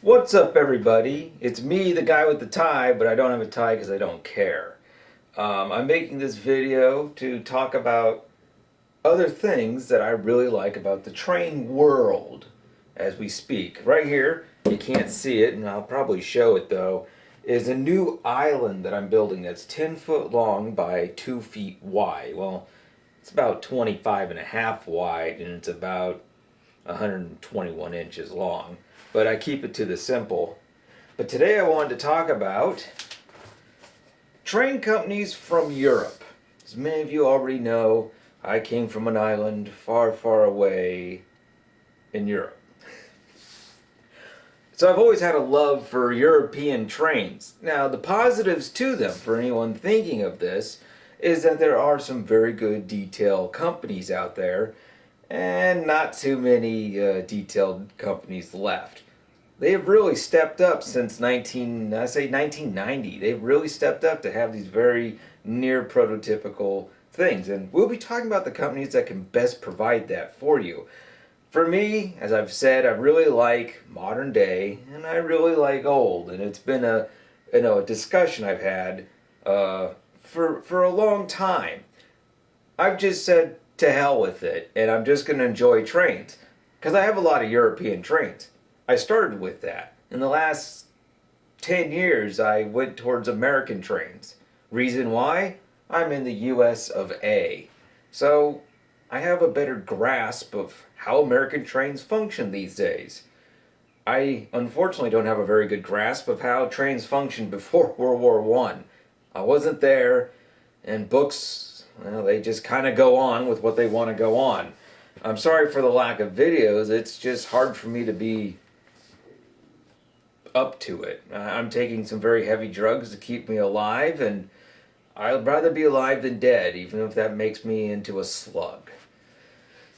What's up, everybody? It's me, the guy with the tie, but I don't have a tie because I don't care. I'm making this video to talk about other things that I really like about the train world as we speak. Right here, you can't see it, and I'll probably show it though, is a new island that I'm building that's 10 foot long by 2 feet wide. Well, it's about 25 and a half wide, and it's about 121 inches long, but I keep it to the simple. But today I wanted to talk about train companies from Europe. As many of you already know, I came from an island far, far away in Europe. So I've always had a love for European trains. Now, the positives to them, for anyone thinking of this, is that there are some very good detail companies out there and not too many detailed companies left. They have really stepped up since 1990. They've really stepped up to have these very near prototypical things. And we'll be talking about the companies that can best provide that for you. For me, as I've said, I really like modern day and I really like old. And it's been a discussion I've had for a long time. I've just said to hell with it, and I'm just going to enjoy trains because I have a lot of European trains. I started with that. In the last 10 years, I went towards American trains. Reason why? I'm in the US of A. So I have a better grasp of how American trains function these days. I unfortunately don't have a very good grasp of how trains functioned before World War One. I wasn't there, and books, well, they just kind of go on with what they want to go on. I'm sorry for the lack of videos. It's just hard for me to be up to it. I'm taking some very heavy drugs to keep me alive, and I'd rather be alive than dead, even if that makes me into a slug.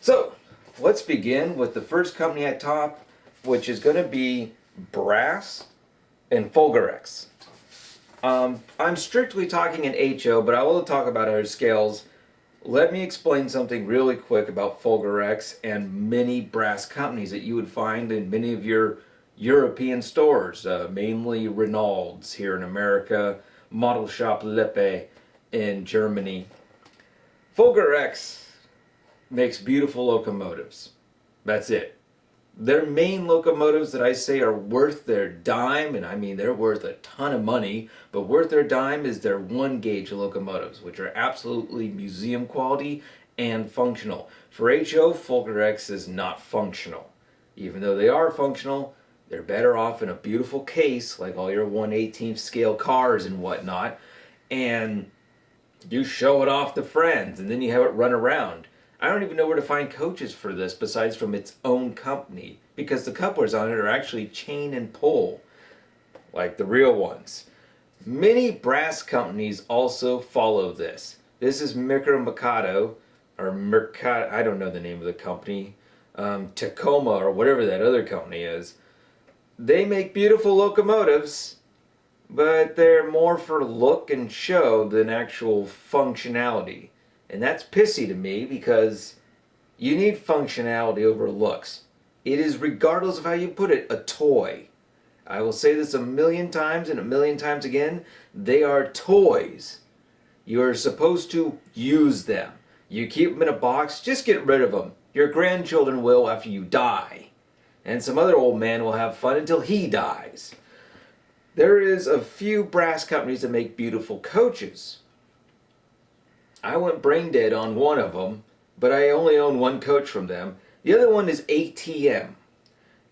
So, let's begin with the first company at top, which is going to be Brass and Folgerex. I'm strictly talking in HO, but I will talk about other scales. Let me explain something really quick about Folgerex and many brass companies that you would find in many of your European stores, mainly Renault's here in America, Model Shop Lippe in Germany. Folgerex makes beautiful locomotives. That's it. Their main locomotives that I say are worth their dime, and I mean they're worth a ton of money, but worth their dime is their 1 gauge locomotives, which are absolutely museum quality and functional. For HO, Folgerex is not functional. Even though they are functional, they're better off in a beautiful case, like all your 1/18 scale cars and whatnot, and you show it off to friends, and then you have it run around. I don't even know where to find coaches for this besides from its own company, because the couplers on it are actually chain and pull, like the real ones. Many brass companies also follow this. This is Mercado, or Mercado, I don't know the name of the company, Tacoma, or whatever that other company is. They make beautiful locomotives, but they're more for look and show than actual functionality. And that's pissy to me because you need functionality over looks. It is, regardless of how you put it, a toy. I will say this a million times and a million times again. They are toys. You are supposed to use them. You keep them in a box, just get rid of them. Your grandchildren will after you die. And some other old man will have fun until he dies. There is a few brass companies that make beautiful coaches. I went brain dead on one of them, but I only own one coach from them. The other one is ATM.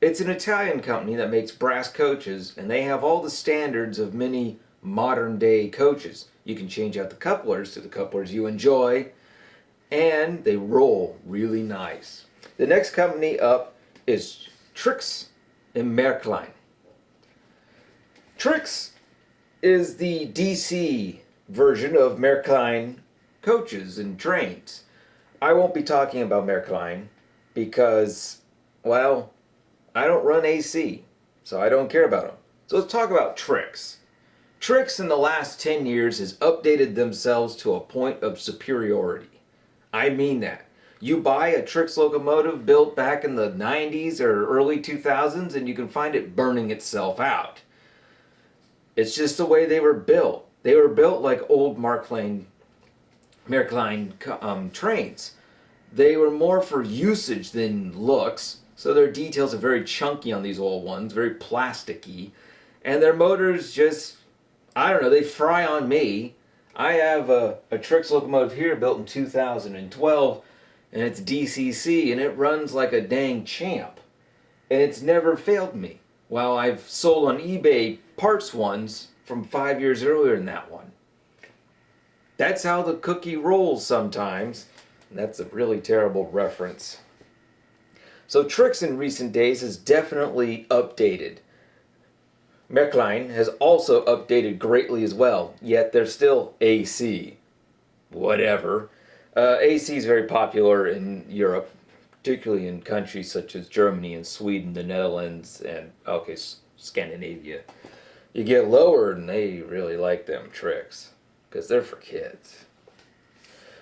It's an Italian company that makes brass coaches, and they have all the standards of many modern day coaches. You can change out the couplers to the couplers you enjoy, and they roll really nice. The next company up is Trix and Märklin. Trix is the DC version of Märklin coaches and trains. I won't be talking about Märklin because, well, I don't run AC, so I don't care about them. So let's talk about Trix. Trix in the last 10 years has updated themselves to a point of superiority. I mean that. You buy a Trix locomotive built back in the 90s or early 2000s and you can find it burning itself out. It's just the way they were built. They were built like old Markline trains. They were more for usage than looks, so their details are very chunky on these old ones, very plasticky, and their motors just, I don't know, they fry on me. I have a Trix locomotive here built in 2012, and it's DCC, and it runs like a dang champ, and it's never failed me. While I've sold on eBay parts ones from 5 years earlier than that one. That's how the cookie rolls sometimes. And that's a really terrible reference. So Trix in recent days has definitely updated. Märklin has also updated greatly as well, yet they're still AC. Whatever. AC is very popular in Europe, particularly in countries such as Germany and Sweden, the Netherlands, and, okay, Scandinavia. You get lower and they really like them Trix, because they're for kids.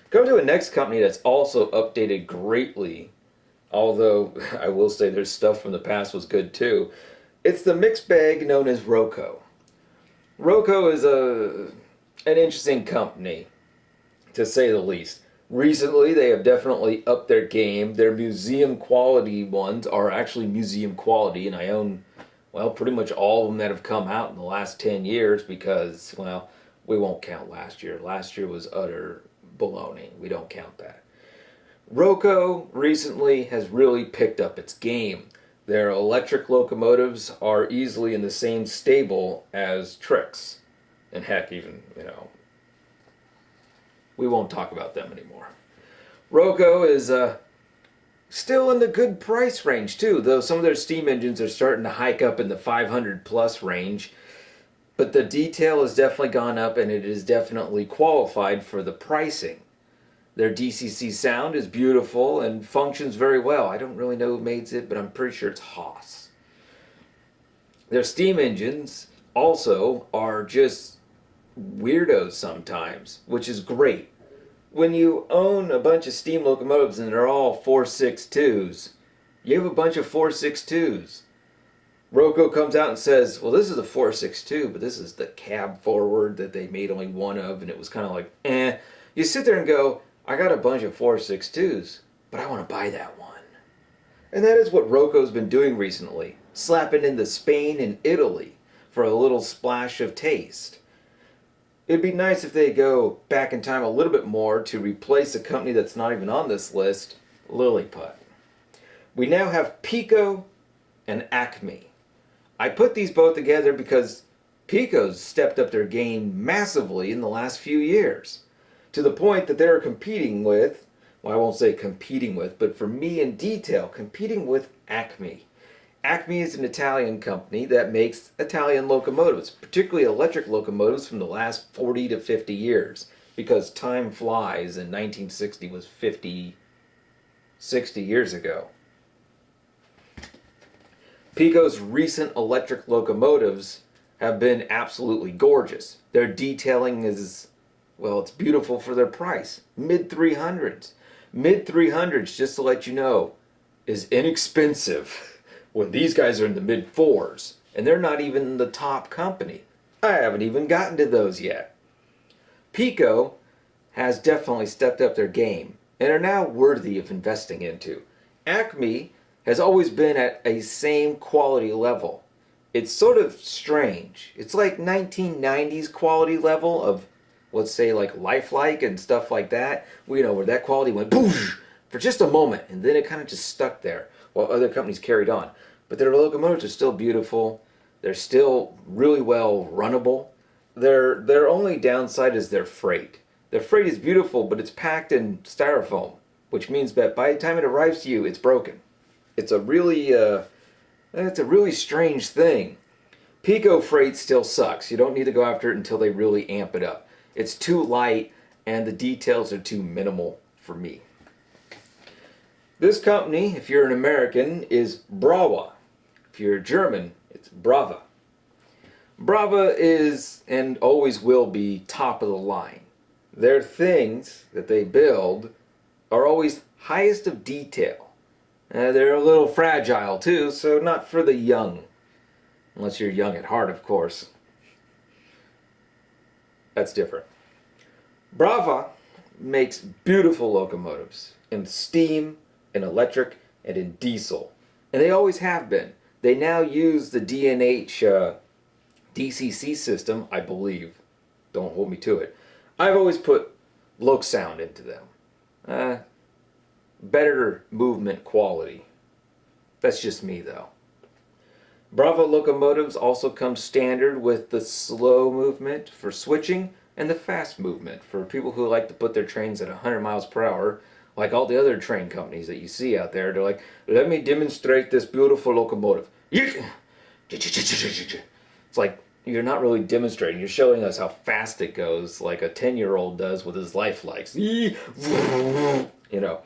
Come to a next company that's also updated greatly, although I will say their stuff from the past was good too. It's the mixed bag known as ROCO. ROCO is an interesting company, to say the least. Recently, they have definitely upped their game. Their museum quality ones are actually museum quality, and I own, well, pretty much all of them that have come out in the last 10 years because, well, we won't count last year. Last year was utter baloney. We don't count that. ROCO recently has really picked up its game. Their electric locomotives are easily in the same stable as Trix. And heck, even, we won't talk about them anymore. ROCO is still in the good price range too, though some of their steam engines are starting to hike up in the 500 plus range. But the detail has definitely gone up and it is definitely qualified for the pricing. Their DCC sound is beautiful and functions very well. I don't really know who makes it, but I'm pretty sure it's Haas. Their steam engines also are just weirdos sometimes, which is great. When you own a bunch of steam locomotives and they're all 462s, you have a bunch of 462s. ROCO comes out and says, well, this is a 462, but this is the cab forward that they made only one of, and it was kind of like, eh. You sit there and go, I got a bunch of 462s, but I want to buy that one. And that is what ROCO's been doing recently, slapping in the Spain and Italy for a little splash of taste. It'd be nice if they go back in time a little bit more to replace a company that's not even on this list, Lilliput. We now have Pico and ACME. I put these both together because Pico's stepped up their game massively in the last few years, to the point that they're competing with, well, I won't say competing with, but for me in detail, competing with ACME. ACME is an Italian company that makes Italian locomotives, particularly electric locomotives from the last 40 to 50 years, because time flies and 1960 was 60 years ago. Pico's recent electric locomotives have been absolutely gorgeous. Their detailing is, well, it's beautiful for their price. Mid-300s. Mid-300s, just to let you know, is inexpensive when these guys are in the mid-4s. And they're not even the top company. I haven't even gotten to those yet. Pico has definitely stepped up their game and are now worthy of investing into. ACME has always been at a same quality level. It's sort of strange. It's like 1990s quality level of, let's say, like Lifelike and stuff like that. Where that quality went boosh for just a moment, and then it kind of just stuck there while other companies carried on. But their locomotives are still beautiful. They're still really well runnable. Their only downside is their freight. Their freight is beautiful, but it's packed in styrofoam, which means that by the time it arrives to you, it's broken. It's a really strange thing. Pico freight still sucks. You don't need to go after it until they really amp it up. It's too light and the details are too minimal for me. This company, if you're an American, is Brawa. If you're German, it's Brava. Brava is and always will be top of the line. Their things that they build are always highest of detail. They're a little fragile too, so not for the young. Unless you're young at heart, of course. That's different. Brava makes beautiful locomotives in steam, in electric, and in diesel. And they always have been. They now use the D&H DCC system, I believe. Don't hold me to it. I've always put loc sound into them. Better movement quality. That's just me, though. Brava locomotives also come standard with the slow movement for switching and the fast movement for people who like to put their trains at 100 miles per hour, like all the other train companies that you see out there. They're like, let me demonstrate this beautiful locomotive. It's like, you're not really demonstrating. You're showing us how fast it goes, like a 10-year-old does with his life likes. You know,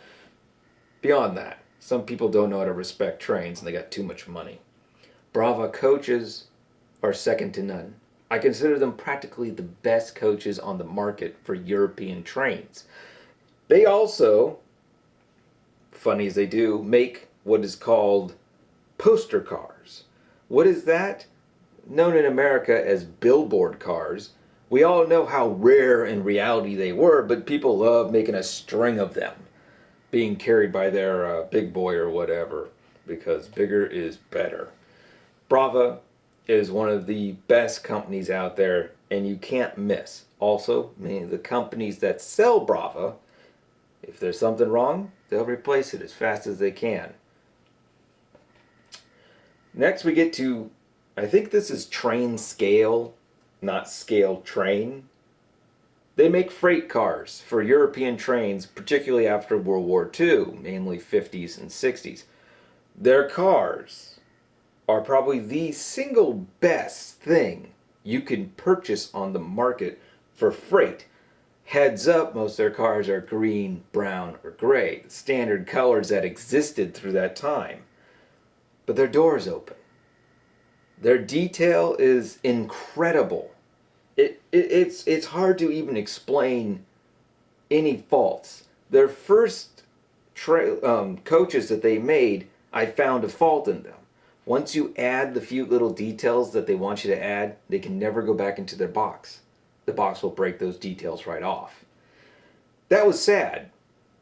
beyond that, some people don't know how to respect trains and they got too much money. Brava coaches are second to none. I consider them practically the best coaches on the market for European trains. They also, funny as they do, make what is called poster cars. What is that? Known in America as billboard cars. We all know how rare in reality they were, but people love making a string of them being carried by their big boy or whatever, because bigger is better. Brava is one of the best companies out there, and you can't miss. Also, the companies that sell Brava, if there's something wrong, they'll replace it as fast as they can. Next we get to, I think this is train scale, not scale train. They make freight cars for European trains, particularly after World War II, mainly 50s and 60s. Their cars are probably the single best thing you can purchase on the market for freight. Heads up, most of their cars are green, brown, or gray, the standard colors that existed through that time. But their doors open. Their detail is incredible. It's hard to even explain any faults. Their first coaches that they made, I found a fault in them. Once you add the few little details that they want you to add, they can never go back into their box. The box will break those details right off. That was sad,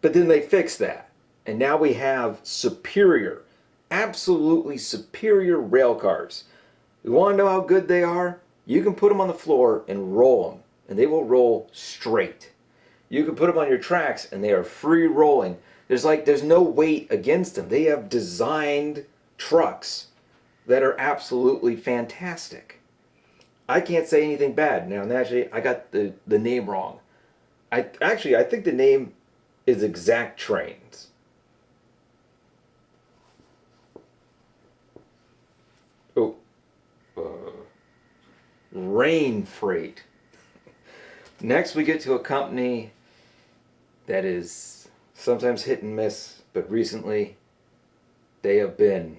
but then they fixed that. And now we have superior, absolutely superior rail cars. You want to know how good they are? You can put them on the floor and roll them, and they will roll straight. You can put them on your tracks, and they are free rolling. There's no weight against them. They have designed trucks that are absolutely fantastic. I can't say anything bad. Now, naturally, I got the name wrong. I think the name is Exact Trains. Oh, Rain Freight. Next, we get to a company that is sometimes hit and miss, but recently they have been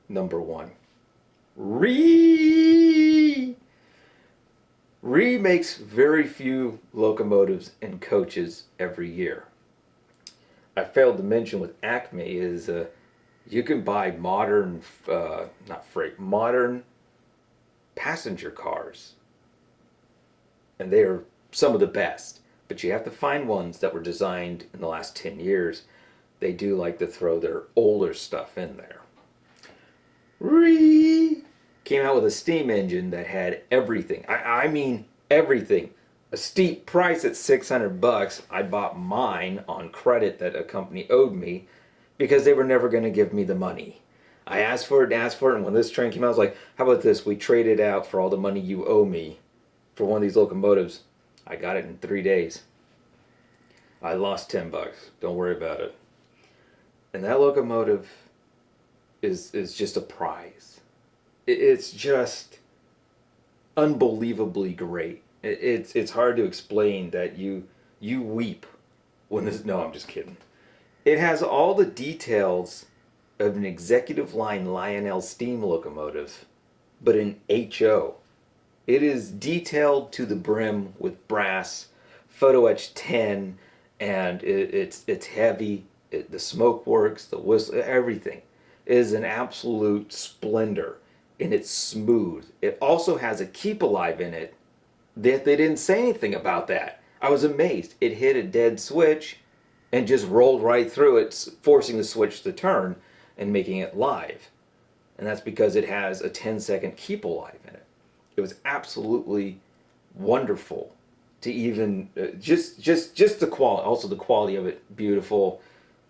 number one. Re makes very few locomotives and coaches every year. I failed to mention with ACME is you can buy modern passenger cars, and they are some of the best, but you have to find ones that were designed in the last 10 years. They do like to throw their older stuff in there. Came out with a steam engine that had everything. I mean everything. A steep price at $600. I bought mine on credit that a company owed me because they were never going to give me the money. I asked for it, and when this train came out, I was like, how about this? We trade it out for all the money you owe me for one of these locomotives. I got it in 3 days. I lost $10. Don't worry about it. And that locomotive is just a prize. It's just unbelievably great. It's hard to explain that you weep when this. No, I'm just kidding. It has all the details of an executive line Lionel steam locomotive, but in HO. It is detailed to the brim with brass, photo etched tin, and it's heavy. The smoke works, the whistle, everything is an absolute splendor, and it's smooth. It also has a keep alive in it that they didn't say anything about that. I was amazed. It hit a dead switch and just rolled right through it, forcing the switch to turn and making it live. And that's because it has a 10-second keep alive in it. It was absolutely wonderful to even just the quality. Also, the quality of it, beautiful.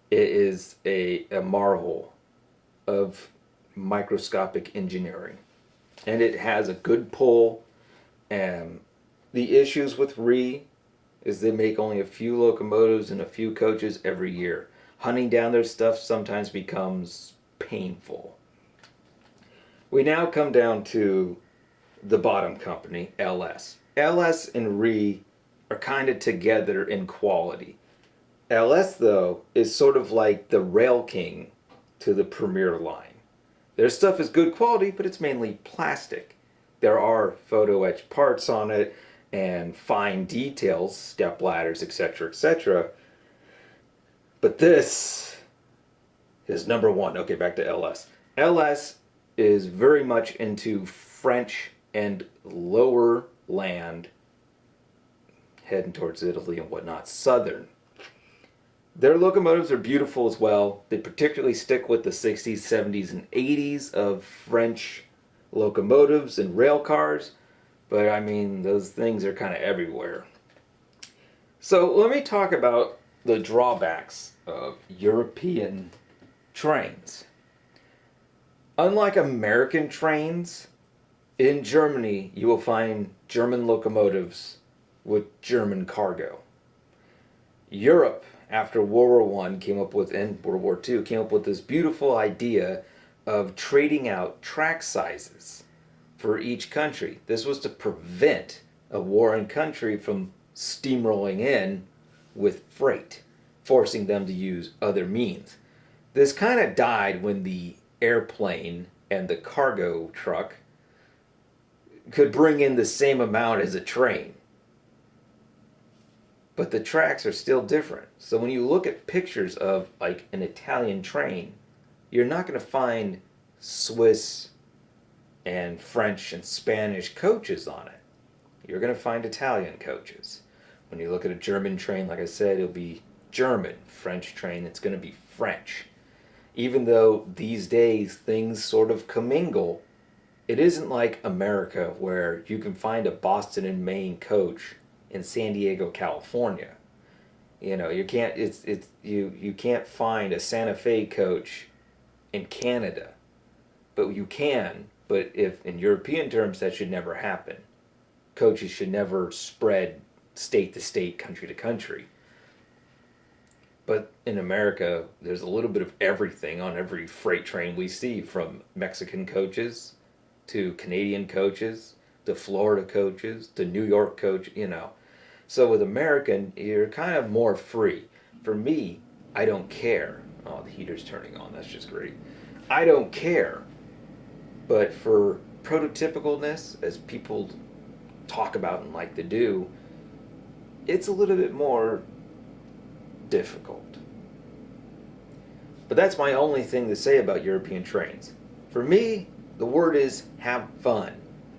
It is a marvel of microscopic engineering, and it has a good pull. And the issues with is they make only a few locomotives and a few coaches every year. Hunting down their stuff sometimes becomes painful. We now come down to the bottom company, LS. LS and are kind of together in quality. LS, though, is sort of like the Rail King to the Premier line. Their stuff is good quality, but it's mainly plastic. There are photo etched parts on it and fine details, step ladders, etc., etc. But this is number one. Okay, back to LS. LS is very much into French and lower land, heading towards Italy and whatnot, southern. Their locomotives are beautiful as well. They particularly stick with the 60s, 70s, and 80s of French locomotives and rail cars. But I mean, those things are kind of everywhere. So let me talk about the drawbacks of European trains. Unlike American trains, in Germany you will find German locomotives with German cargo. Europe, after World War I, came up with, and World War II, came up with this beautiful idea of trading out track sizes for each country. This was to prevent a warring country from steamrolling in with freight, forcing them to use other means. This kind of died when the airplane and the cargo truck could bring in the same amount as a train. But the tracks are still different. So when you look at pictures of like an Italian train, you're not going to find Swiss and French and Spanish coaches on it. You're going to find Italian coaches. When you look at a German train, like I said, it'll be German. French train, it's going to be French. Even though these days things sort of commingle, it isn't like America where you can find a Boston and Maine coach in San Diego, California. You know, you can't find a Santa Fe coach in Canada. But you can, but if in European terms that should never happen. Coaches should never spread state to state, country to country. But in America, there's a little bit of everything on every freight train we see, from Mexican coaches to Canadian coaches to Florida coaches to New York coach, you know. So with American, you're kind of more free. For me, I don't care. Oh, the heater's turning on. That's just great. I don't care. But for prototypicalness, as people talk about and like to do, it's a little bit more difficult. But that's my only thing to say about European trains. For me, the word is have fun.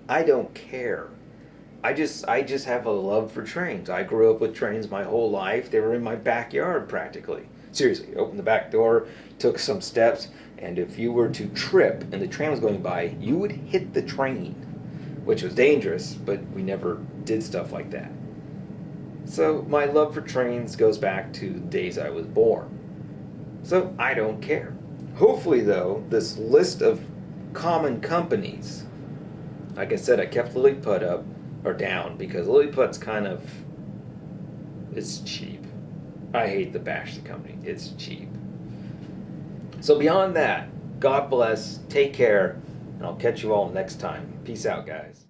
I don't care. I just have a love for trains. I grew up with trains my whole life. They were in my backyard practically. Seriously, you open the back door, took some steps, and if you were to trip and the train was going by, you would hit the train, which was dangerous, but we never did stuff like that. So my love for trains goes back to the days I was born. So I don't care. Hopefully, though, this list of common companies, like I said, I kept Lilliput up or down because Lilliput's kind of, it's cheap. I hate the bash the company. It's cheap. So beyond that, God bless, take care, and I'll catch you all next time. Peace out, guys.